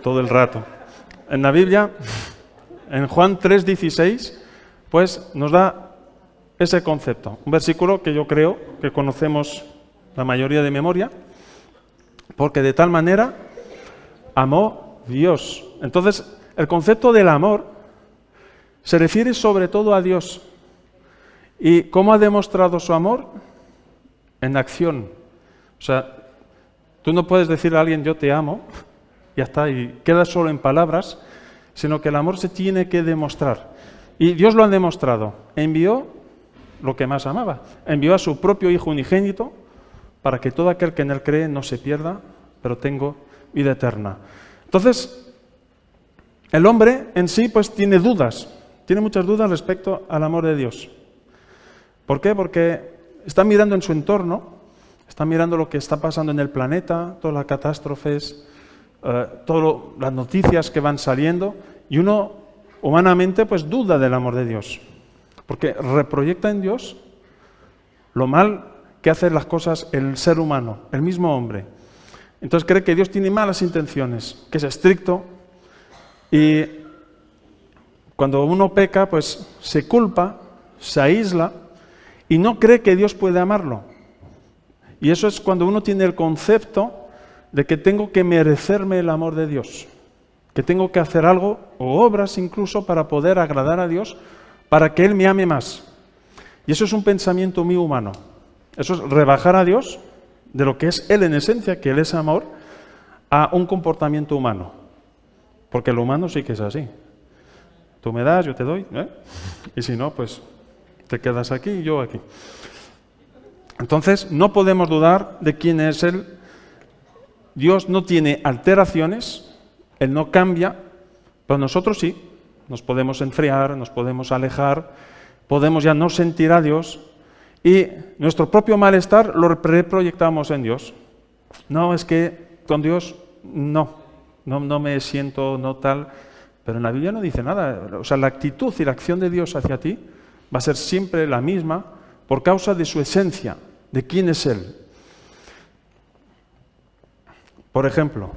todo el rato. En la Biblia, en Juan 3:16, pues nos da ese concepto. Un versículo que yo creo que conocemos la mayoría de memoria, porque de tal manera amó Dios. Entonces, el concepto del amor se refiere sobre todo a Dios. ¿Y cómo ha demostrado su amor? En acción. O sea, tú no puedes decirle a alguien yo te amo, ya está, y queda solo en palabras, sino que el amor se tiene que demostrar. Y Dios lo ha demostrado. Envió lo que más amaba. Envió a su propio Hijo unigénito para que todo aquel que en Él cree no se pierda, pero tenga vida eterna. Entonces, el hombre en sí pues tiene dudas, tiene muchas dudas respecto al amor de Dios. ¿Por qué? Porque está mirando en su entorno, está mirando lo que está pasando en el planeta, todas las catástrofes, todas las noticias que van saliendo, y uno humanamente pues duda del amor de Dios, porque reproyecta en Dios lo mal que hace las cosas el ser humano, el mismo hombre. Entonces cree que Dios tiene malas intenciones, que es estricto, y cuando uno peca pues se culpa, se aísla y no cree que Dios puede amarlo. Y eso es cuando uno tiene el concepto de que tengo que merecerme el amor de Dios, que tengo que hacer algo, o obras incluso, para poder agradar a Dios, para que Él me ame más. Y eso es un pensamiento muy humano. Eso es rebajar a Dios de lo que es Él en esencia, que Él es amor, a un comportamiento humano. Porque lo humano sí que es así. Tú me das, yo te doy, ¿eh? Y si no, pues te quedas aquí y yo aquí. Entonces, no podemos dudar de quién es Él. Dios no tiene alteraciones, Él no cambia, pero nosotros sí. Nos podemos enfriar, nos podemos alejar, podemos ya no sentir a Dios y nuestro propio malestar lo reproyectamos en Dios. No, es que con Dios no me siento no tal, pero en la Biblia no dice nada. O sea, la actitud y la acción de Dios hacia ti va a ser siempre la misma por causa de su esencia, de quién es Él. Por ejemplo,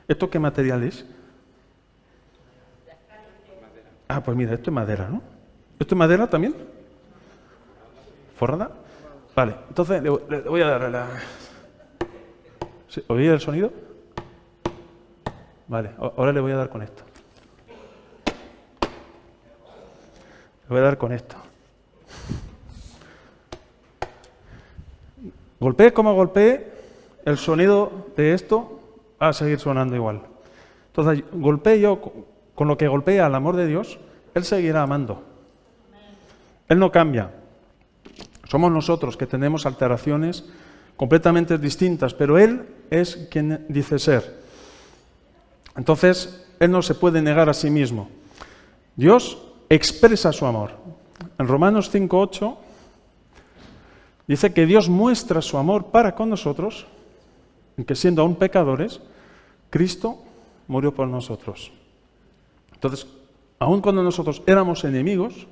¿esto qué material es? Ah, pues mira, esto es madera, ¿no? ¿Esto es madera también? ¿Forrada? Vale, entonces le voy a dar la... ¿Sí? ¿Oí el sonido? Vale, ahora le voy a dar con esto. Le voy a dar con esto. Golpee como golpee, el sonido de esto va a seguir sonando igual. Entonces, golpee yo con lo que golpea al amor de Dios, Él seguirá amando. Él no cambia. Somos nosotros que tenemos alteraciones completamente distintas, pero Él es quien dice ser. Entonces, Él no se puede negar a sí mismo. Dios expresa su amor. En Romanos 5:8 dice que Dios muestra su amor para con nosotros, en que siendo aún pecadores, Cristo murió por nosotros. Entonces, aun cuando nosotros éramos enemigos,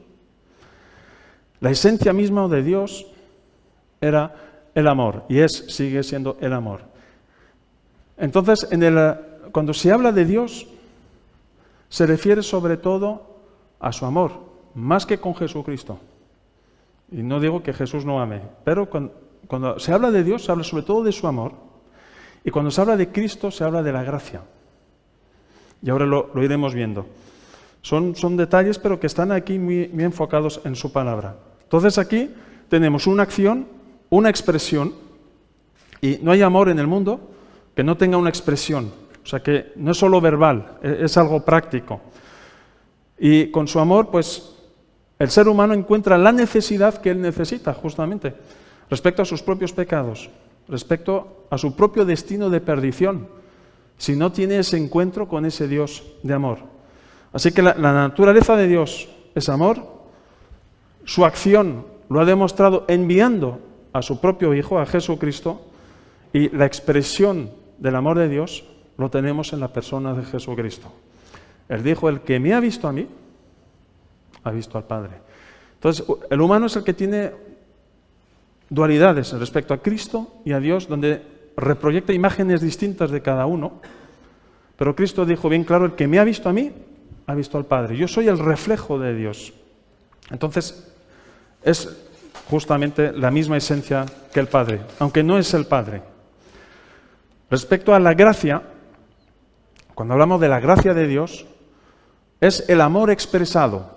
la esencia misma de Dios era el amor, y sigue siendo el amor. Entonces, cuando se habla de Dios, se refiere sobre todo a su amor, más que con Jesucristo. Y no digo que Jesús no ame, pero cuando se habla de Dios, se habla sobre todo de su amor, y cuando se habla de Cristo, se habla de la gracia. Y ahora lo iremos viendo. Son detalles, pero que están aquí muy enfocados en su palabra. Entonces aquí tenemos una acción, una expresión, y no hay amor en el mundo que no tenga una expresión. O sea que no es solo verbal, es algo práctico. Y con su amor, pues, el ser humano encuentra la necesidad que él necesita, justamente, respecto a sus propios pecados, respecto a su propio destino de perdición, si no tiene ese encuentro con ese Dios de amor. Así que la naturaleza de Dios es amor. Su acción lo ha demostrado enviando a su propio Hijo, a Jesucristo, y la expresión del amor de Dios lo tenemos en la persona de Jesucristo. Él dijo, el que me ha visto a mí, ha visto al Padre. Entonces, el humano es el que tiene dualidades respecto a Cristo y a Dios, donde reproyecta imágenes distintas de cada uno, Pero Cristo dijo bien claro, el que me ha visto a mí, ha visto al Padre. Yo soy el reflejo de Dios. Entonces, es justamente la misma esencia que el Padre, aunque no es el Padre. Respecto a la gracia, cuando hablamos de la gracia de Dios, es el amor expresado.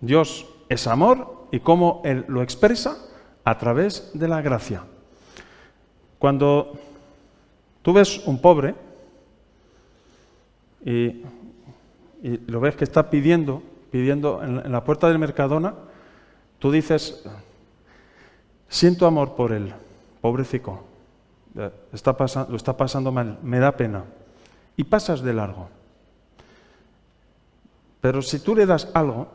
Dios es amor y cómo Él lo expresa a través de la gracia. Cuando tú ves un pobre y lo ves que está pidiendo en la puerta del Mercadona, tú dices, siento amor por él, pobrecito, lo está pasando mal, me da pena, y pasas de largo. Pero si tú le das algo,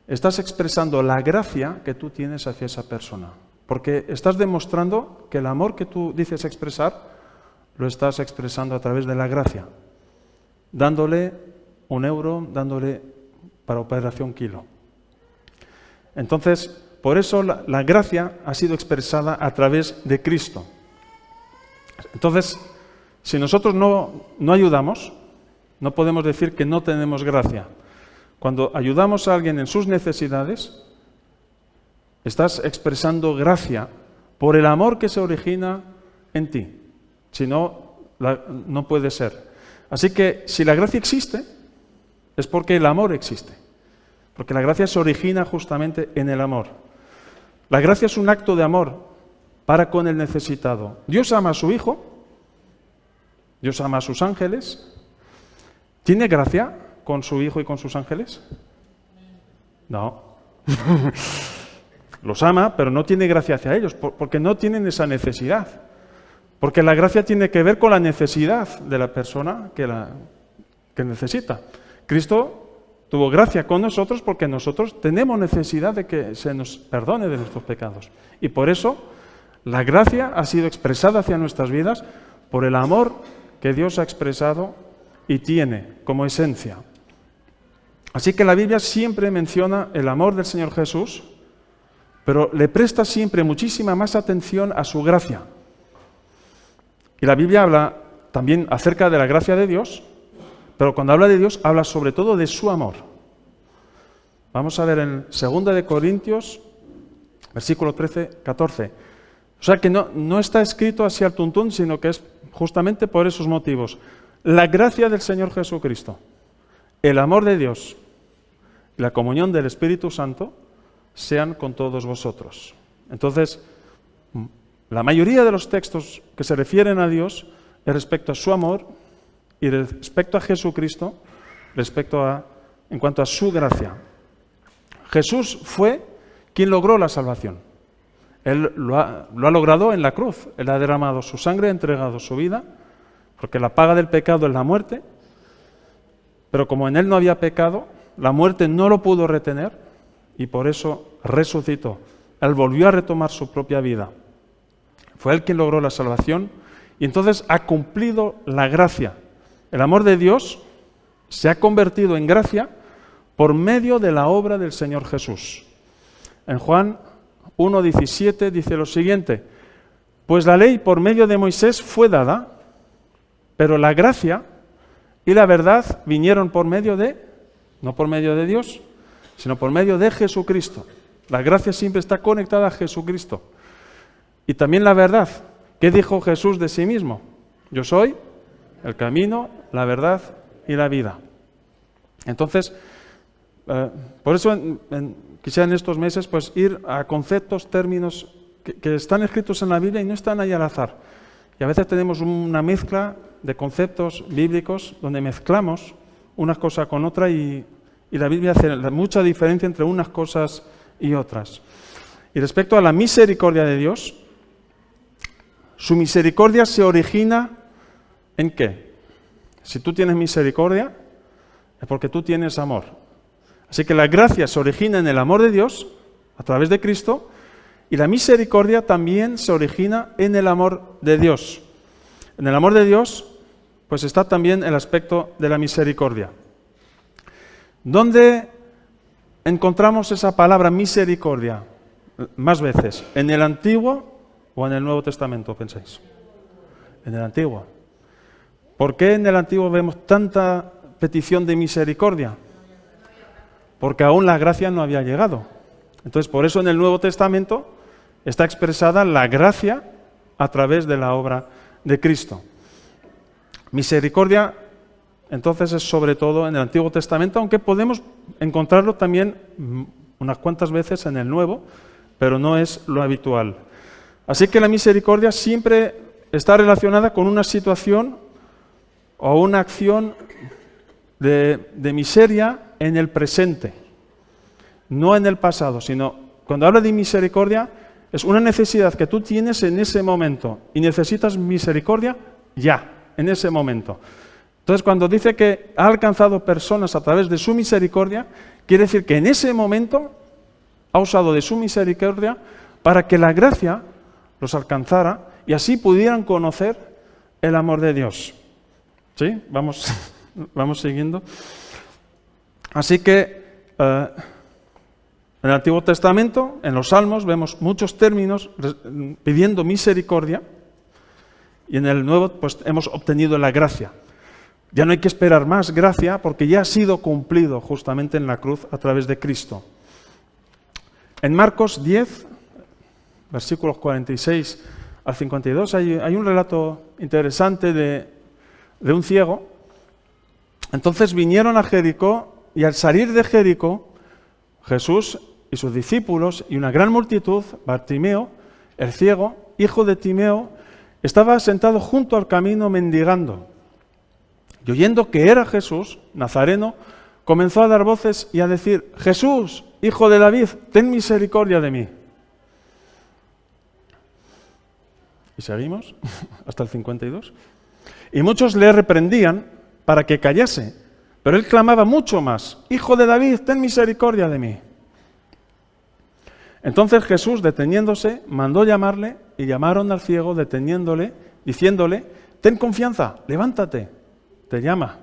estás expresando la gracia que tú tienes hacia esa persona, porque estás demostrando que el amor que tú dices expresar, lo estás expresando a través de la gracia, dándole €1, dándole para operación kilo. Entonces, por eso la gracia ha sido expresada a través de Cristo. Entonces, si nosotros no ayudamos, no podemos decir que no tenemos gracia. Cuando ayudamos a alguien en sus necesidades, estás expresando gracia por el amor que se origina en ti. Si no, no puede ser. Así que si la gracia existe, es porque el amor existe. Porque la gracia se origina justamente en el amor. La gracia es un acto de amor para con el necesitado. Dios ama a su Hijo, Dios ama a sus ángeles. ¿Tiene gracia con su Hijo y con sus ángeles? No. Los ama, pero no tiene gracia hacia ellos, porque no tienen esa necesidad. Porque la gracia tiene que ver con la necesidad de la persona que necesita. Cristo tuvo gracia con nosotros porque nosotros tenemos necesidad de que se nos perdone de nuestros pecados. Y por eso la gracia ha sido expresada hacia nuestras vidas por el amor que Dios ha expresado y tiene como esencia. Así que la Biblia siempre menciona el amor del Señor Jesús, pero le presta siempre muchísima más atención a su gracia. Y la Biblia habla también acerca de la gracia de Dios, pero cuando habla de Dios, habla sobre todo de su amor. Vamos a ver en 2 de Corintios, versículo 13-14. O sea que no está escrito así al tuntún, sino que es justamente por esos motivos. La gracia del Señor Jesucristo, el amor de Dios y la comunión del Espíritu Santo sean con todos vosotros. Entonces, la mayoría de los textos que se refieren a Dios es respecto a su amor y respecto a Jesucristo, en cuanto a su gracia. Jesús fue quien logró la salvación. Él lo ha logrado en la cruz. Él ha derramado su sangre, ha entregado su vida, porque la paga del pecado es la muerte. Pero como en Él no había pecado, la muerte no lo pudo retener y por eso resucitó. Él volvió a retomar su propia vida. Fue Él quien logró la salvación y entonces ha cumplido la gracia. El amor de Dios se ha convertido en gracia por medio de la obra del Señor Jesús. En Juan 1:17 dice lo siguiente: pues la ley por medio de Moisés fue dada, pero la gracia y la verdad vinieron no por medio de Dios, sino por medio de Jesucristo. La gracia siempre está conectada a Jesucristo. Y también la verdad. ¿Qué dijo Jesús de sí mismo? Yo soy el camino, la verdad y la vida. Entonces, por eso quisiera en estos meses pues ir a conceptos, términos que están escritos en la Biblia y no están ahí al azar. Y a veces tenemos una mezcla de conceptos bíblicos donde mezclamos una cosa con otra y la Biblia hace mucha diferencia entre unas cosas y otras. Y respecto a la misericordia de Dios, su misericordia se origina ¿en qué? Si tú tienes misericordia, es porque tú tienes amor. Así que la gracia se origina en el amor de Dios, a través de Cristo, y la misericordia también se origina en el amor de Dios. En el amor de Dios, pues está también el aspecto de la misericordia. ¿Dónde encontramos esa palabra misericordia más veces? ¿En el Antiguo o en el Nuevo Testamento, pensáis? En el Antiguo. ¿Por qué en el Antiguo vemos tanta petición de misericordia? Porque aún la gracia no había llegado. Entonces, por eso en el Nuevo Testamento está expresada la gracia a través de la obra de Cristo. Misericordia, entonces, es sobre todo en el Antiguo Testamento, aunque podemos encontrarlo también unas cuantas veces en el Nuevo, pero no es lo habitual. Así que la misericordia siempre está relacionada con una situación o una acción de miseria en el presente, no en el pasado, sino cuando habla de misericordia es una necesidad que tú tienes en ese momento y necesitas misericordia ya, en ese momento. Entonces, cuando dice que ha alcanzado personas a través de su misericordia, quiere decir que en ese momento ha usado de su misericordia para que la gracia los alcanzara y así pudieran conocer el amor de Dios. ¿Sí? Vamos siguiendo. Así que en el Antiguo Testamento, en los Salmos, vemos muchos términos pidiendo misericordia y en el Nuevo pues hemos obtenido la gracia. Ya no hay que esperar más gracia porque ya ha sido cumplido justamente en la cruz a través de Cristo. En Marcos 10, versículos 46 al 52, hay un relato interesante de un ciego. Entonces vinieron a Jericó y al salir de Jericó, Jesús y sus discípulos y una gran multitud, Bartimeo, el ciego, hijo de Timeo, estaba sentado junto al camino mendigando. Y oyendo que era Jesús, Nazareno, comenzó a dar voces y a decir: Jesús, hijo de David, ten misericordia de mí. Y seguimos hasta el 52. Y muchos le reprendían para que callase, pero él clamaba mucho más: Hijo de David, ten misericordia de mí. Entonces Jesús, deteniéndose, mandó llamarle, y llamaron al ciego deteniéndole, diciéndole: Ten confianza, levántate, te llama.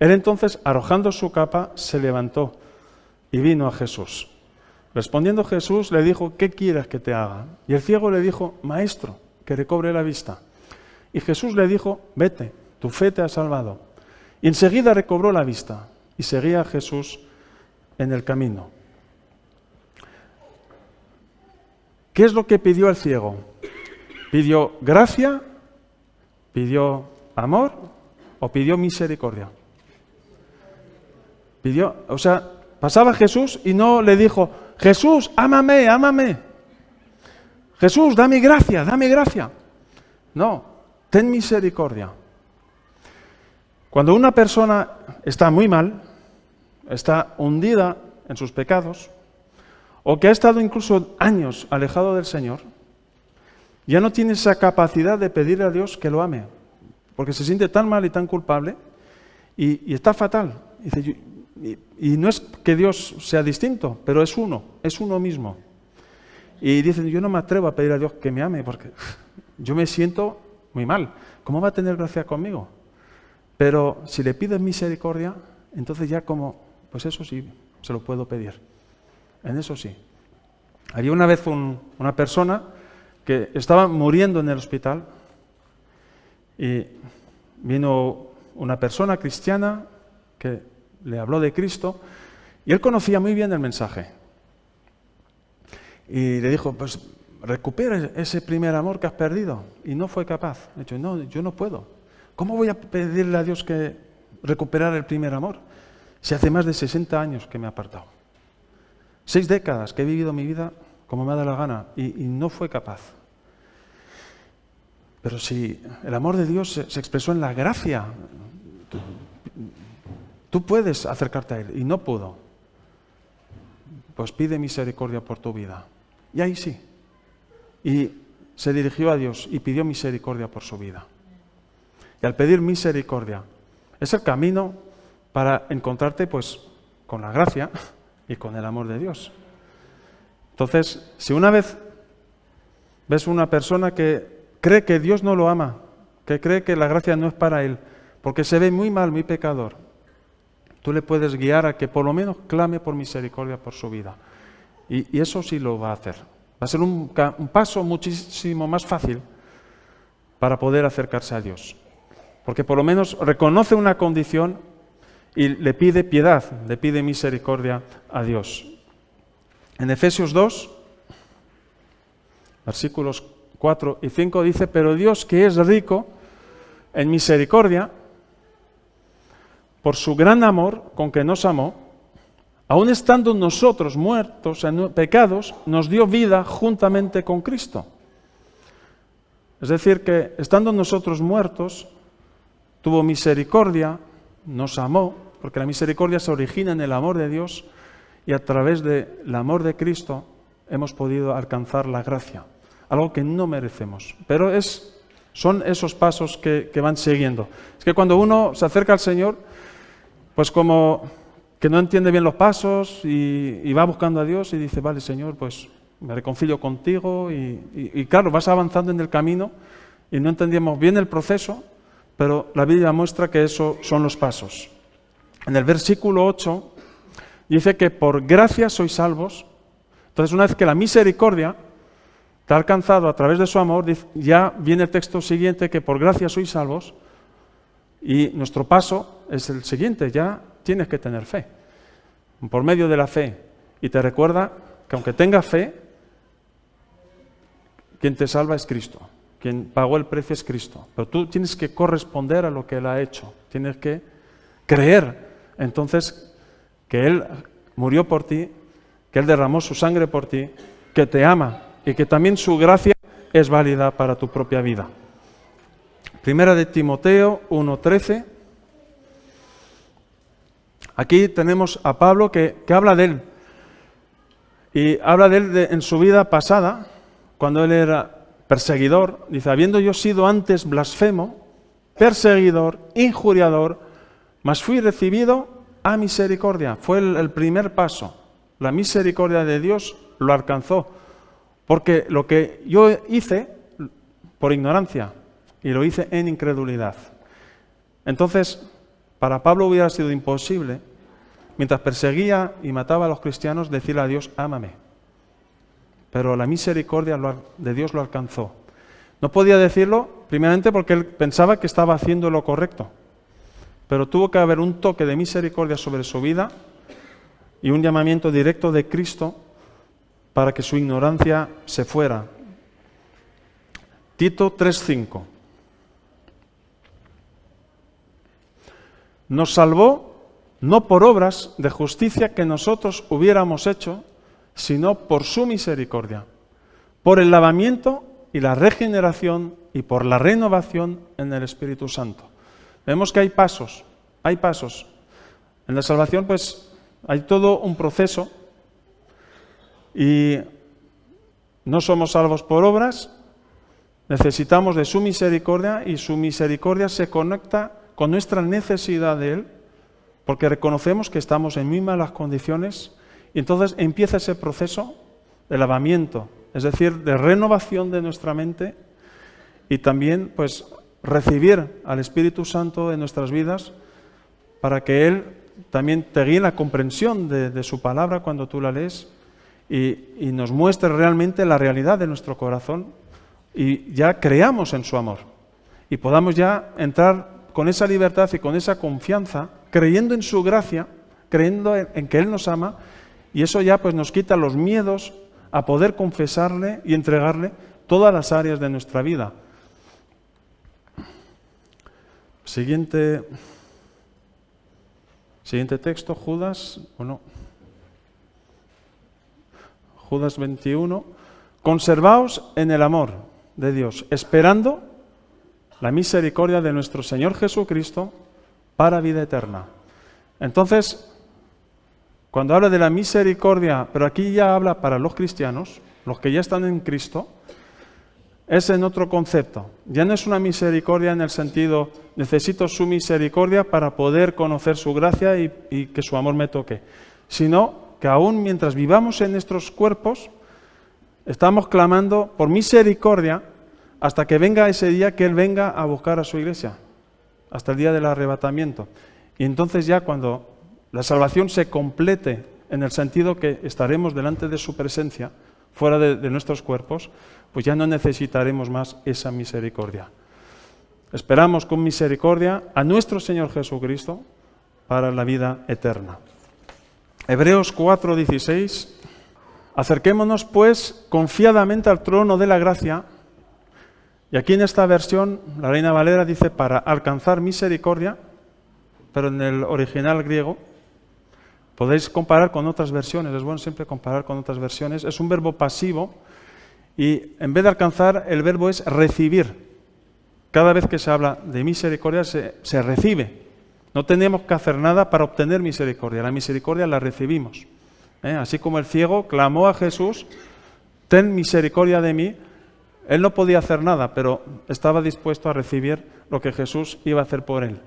Él entonces, arrojando su capa, se levantó y vino a Jesús. Respondiendo Jesús, le dijo: ¿Qué quieres que te haga? Y el ciego le dijo: Maestro, que recobre la vista. Y Jesús le dijo: Vete, tu fe te ha salvado. Y enseguida recobró la vista y seguía a Jesús en el camino. ¿Qué es lo que pidió el ciego? ¿Pidió gracia? ¿Pidió amor? ¿O pidió misericordia? Pasaba Jesús y no le dijo: Jesús, ámame, ámame. Jesús, dame gracia, dame gracia. No, ten misericordia. Cuando una persona está muy mal, está hundida en sus pecados, o que ha estado incluso años alejado del Señor, ya no tiene esa capacidad de pedirle a Dios que lo ame, porque se siente tan mal y tan culpable, y está fatal. Y no es que Dios sea distinto, pero es uno mismo. Y dicen: yo no me atrevo a pedir a Dios que me ame, porque yo me siento muy mal. ¿Cómo va a tener gracia conmigo? Pero si le pides misericordia, entonces ya pues eso sí, se lo puedo pedir. En eso sí. Había una vez una persona que estaba muriendo en el hospital y vino una persona cristiana que le habló de Cristo y él conocía muy bien el mensaje. Y le dijo: pues recupera ese primer amor que has perdido. Y no fue capaz. Le dijo: no, yo no puedo. ¿Cómo voy a pedirle a Dios que recuperar el primer amor si hace más de 60 años que me he apartado? 6 décadas que he vivido mi vida como me ha dado la gana y no fue capaz. Pero si el amor de Dios se expresó en la gracia, tú puedes acercarte a Él y no pudo. Pues pide misericordia por tu vida. Y ahí sí. Y se dirigió a Dios y pidió misericordia por su vida. Y al pedir misericordia es el camino para encontrarte pues con la gracia y con el amor de Dios. Entonces, si una vez ves una persona que cree que Dios no lo ama, que cree que la gracia no es para él, porque se ve muy mal, muy pecador, tú le puedes guiar a que por lo menos clame por misericordia por su vida. Y eso sí lo va a hacer. Va a ser un paso muchísimo más fácil para poder acercarse a Dios. porque por lo menos reconoce una condición y le pide piedad, le pide misericordia a Dios. En Efesios 2, versículos 4 y 5 dice: pero Dios, que es rico en misericordia, por su gran amor con que nos amó, aun estando nosotros muertos en pecados, nos dio vida juntamente con Cristo. Es decir, que estando nosotros muertos, tuvo misericordia, nos amó, porque la misericordia se origina en el amor de Dios, y a través del amor de Cristo hemos podido alcanzar la gracia, algo que no merecemos. Pero son esos pasos que van siguiendo. Es que cuando uno se acerca al Señor, pues como que no entiende bien los pasos y va buscando a Dios y dice: vale, Señor, pues me reconcilio contigo, y claro, vas avanzando en el camino y no entendíamos bien el proceso, pero la Biblia muestra que esos son los pasos. En el versículo 8 dice que por gracia sois salvos. Entonces, una vez que la misericordia te ha alcanzado a través de su amor, ya viene el texto siguiente, que por gracia sois salvos, y nuestro paso es el siguiente: ya tienes que tener fe, por medio de la fe. Y te recuerda que aunque tengas fe, quien te salva es Cristo, quien pagó el precio es Cristo, pero tú tienes que corresponder a lo que Él ha hecho, tienes que creer entonces que Él murió por ti, que Él derramó su sangre por ti, que te ama y que también su gracia es válida para tu propia vida. Primera de Timoteo 1:13. Aquí tenemos a Pablo que habla de él, y habla de él en su vida pasada, cuando él era perseguidor. Dice: habiendo yo sido antes blasfemo, perseguidor, injuriador, mas fui recibido a misericordia. Fue el primer paso. La misericordia de Dios lo alcanzó, porque lo que yo hice por ignorancia, y lo hice en incredulidad. Entonces, para Pablo hubiera sido imposible, mientras perseguía y mataba a los cristianos, decirle a Dios: ámame. Pero la misericordia de Dios lo alcanzó. No podía decirlo, primeramente porque él pensaba que estaba haciendo lo correcto, pero tuvo que haber un toque de misericordia sobre su vida y un llamamiento directo de Cristo para que su ignorancia se fuera. Tito 3:5. Nos salvó no por obras de justicia que nosotros hubiéramos hecho, sino por su misericordia, por el lavamiento y la regeneración y por la renovación en el Espíritu Santo. Vemos que hay pasos. En la salvación, pues, hay todo un proceso, y no somos salvos por obras, necesitamos de su misericordia, y su misericordia se conecta con nuestra necesidad de Él, porque reconocemos que estamos en muy malas condiciones, y entonces empieza ese proceso de lavamiento, es decir, de renovación de nuestra mente, y también pues recibir al Espíritu Santo en nuestras vidas para que Él también te guíe en la comprensión de su palabra cuando tú la lees, y nos muestre realmente la realidad de nuestro corazón, y ya creamos en su amor y podamos ya entrar con esa libertad y con esa confianza, creyendo en su gracia, creyendo en que Él nos ama, y eso ya pues nos quita los miedos a poder confesarle y entregarle todas las áreas de nuestra vida. Siguiente texto, Judas 21. Conservaos en el amor de Dios, esperando la misericordia de nuestro Señor Jesucristo para vida eterna. Entonces, cuando habla de la misericordia, pero aquí ya habla para los cristianos, los que ya están en Cristo, es en otro concepto. Ya no es una misericordia en el sentido, necesito su misericordia para poder conocer su gracia y que su amor me toque, sino que aún mientras vivamos en nuestros cuerpos, estamos clamando por misericordia hasta que venga ese día que Él venga a buscar a su iglesia, hasta el día del arrebatamiento. Y entonces ya cuando la salvación se complete, en el sentido que estaremos delante de su presencia, fuera de nuestros cuerpos, pues ya no necesitaremos más esa misericordia. esperamos con misericordia a nuestro Señor Jesucristo para la vida eterna. Hebreos 4:16. Acerquémonos, pues, confiadamente al trono de la gracia. Y aquí en esta versión, la Reina Valera dice para alcanzar misericordia, pero en el original griego, podéis comparar con otras versiones, es bueno siempre comparar con otras versiones, es un verbo pasivo y en vez de alcanzar, el verbo es recibir. Cada vez que se habla de misericordia se recibe. No tenemos que hacer nada para obtener misericordia, la misericordia la recibimos. Así como el ciego clamó a Jesús, ten misericordia de mí, él no podía hacer nada, pero estaba dispuesto a recibir lo que Jesús iba a hacer por él.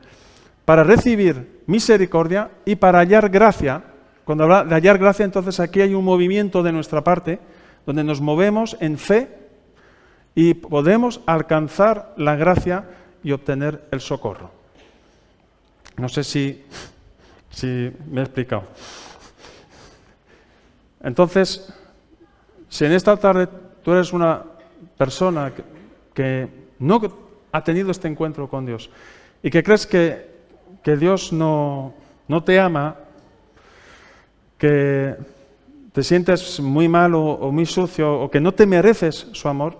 Para recibir misericordia y para hallar gracia, cuando habla de hallar gracia, entonces aquí hay un movimiento de nuestra parte, donde nos movemos en fe y podemos alcanzar la gracia y obtener el socorro. No sé si me he explicado. Entonces, si en esta tarde tú eres una persona que no ha tenido este encuentro con Dios y que crees que Dios no te ama, que te sientes muy mal o muy sucio o que no te mereces su amor,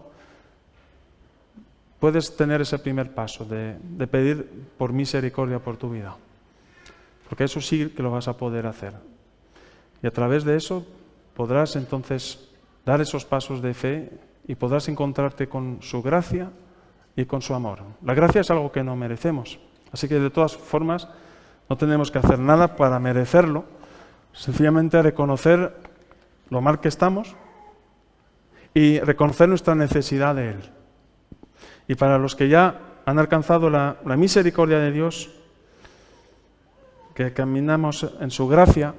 puedes tener ese primer paso de pedir por misericordia por tu vida. Porque eso sí que lo vas a poder hacer. Y a través de eso podrás entonces dar esos pasos de fe y podrás encontrarte con su gracia y con su amor. La gracia es algo que no merecemos. Así que de todas formas no tenemos que hacer nada para merecerlo. Sencillamente reconocer lo mal que estamos y reconocer nuestra necesidad de Él. Y para los que ya han alcanzado la misericordia de Dios, que caminamos en su gracia,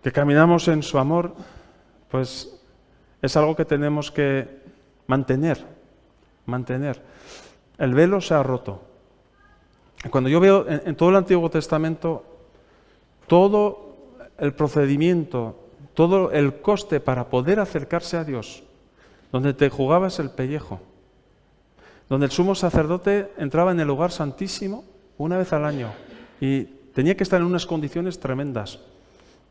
que caminamos en su amor, pues es algo que tenemos que mantener. El velo se ha roto. Cuando yo veo en todo el Antiguo Testamento todo el procedimiento, todo el coste para poder acercarse a Dios, donde te jugabas el pellejo, donde el sumo sacerdote entraba en el lugar santísimo una vez al año y tenía que estar en unas condiciones tremendas,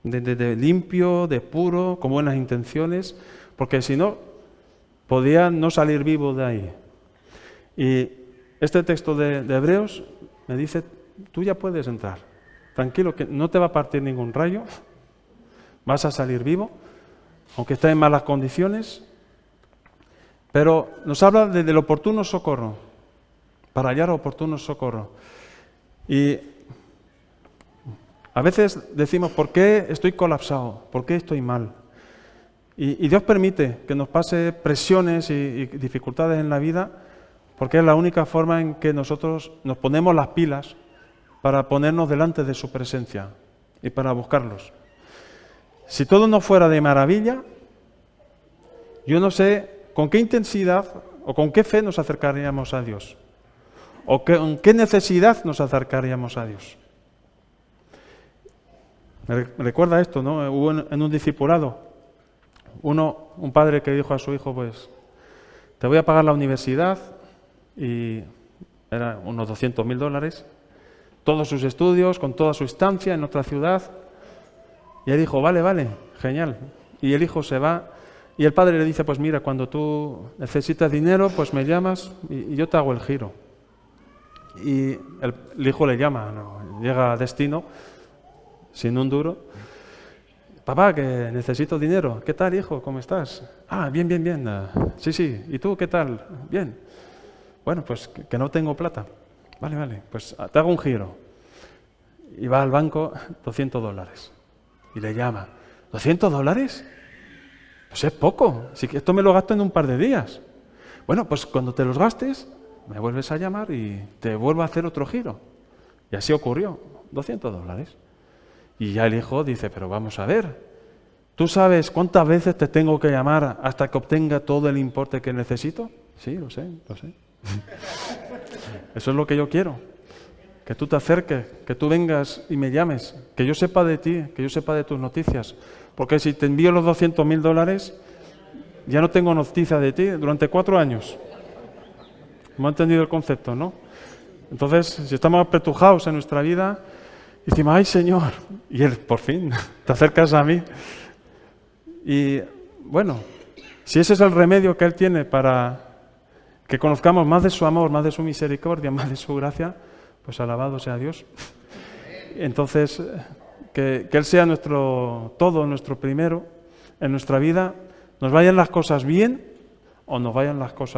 de limpio, de puro, con buenas intenciones, porque si no, podía no salir vivo de ahí. Y este texto de Hebreos me dice, tú ya puedes entrar, tranquilo, que no te va a partir ningún rayo, vas a salir vivo, aunque estés en malas condiciones, pero nos habla del oportuno socorro, para hallar oportuno socorro. Y a veces decimos, ¿por qué estoy colapsado? ¿Por qué estoy mal? Y Dios permite que nos pase presiones y dificultades en la vida, porque es la única forma en que nosotros nos ponemos las pilas para ponernos delante de su presencia y para buscarlos. Si todo no fuera de maravilla, yo no sé con qué intensidad o con qué fe nos acercaríamos a Dios, o con qué necesidad nos acercaríamos a Dios. Me recuerda esto, ¿no? Hubo en un discipulado un padre que dijo a su hijo, pues, te voy a pagar la universidad, y eran unos $200,000, todos sus estudios, con toda su estancia en otra ciudad. Y él dijo, vale, genial. Y el hijo se va, y el padre le dice, pues mira, cuando tú necesitas dinero, pues me llamas y yo te hago el giro. Y el hijo le llama, ¿no? Llega a destino, sin un duro. Papá, que necesito dinero. ¿Qué tal, hijo? ¿Cómo estás? Ah, bien. Sí. ¿Y tú qué tal? Bien. Bueno, pues que no tengo plata. Vale, pues te hago un giro. Y va al banco, $200. Y le llama, ¿$200? Pues es poco. Si esto me lo gasto en un par de días. Bueno, pues cuando te los gastes, me vuelves a llamar y te vuelvo a hacer otro giro. Y así ocurrió, $200. Y ya el hijo dice, pero vamos a ver, ¿tú sabes cuántas veces te tengo que llamar hasta que obtenga todo el importe que necesito? Sí, lo sé. Eso es lo que yo quiero, que tú te acerques, que tú vengas y me llames, que yo sepa de ti, que yo sepa de tus noticias, porque si te envío los $200,000, ya no tengo noticia de ti durante 4 años. Hemos entendido el concepto, ¿no? Entonces, si estamos apretujados en nuestra vida, decimos, ¡ay, Señor! Y Él, por fin, te acercas a mí. Y, bueno, si ese es el remedio que Él tiene para que conozcamos más de su amor, más de su misericordia, más de su gracia, pues alabado sea Dios. Entonces, que Él sea nuestro todo, nuestro primero en nuestra vida, nos vayan las cosas bien o nos vayan las cosas mal.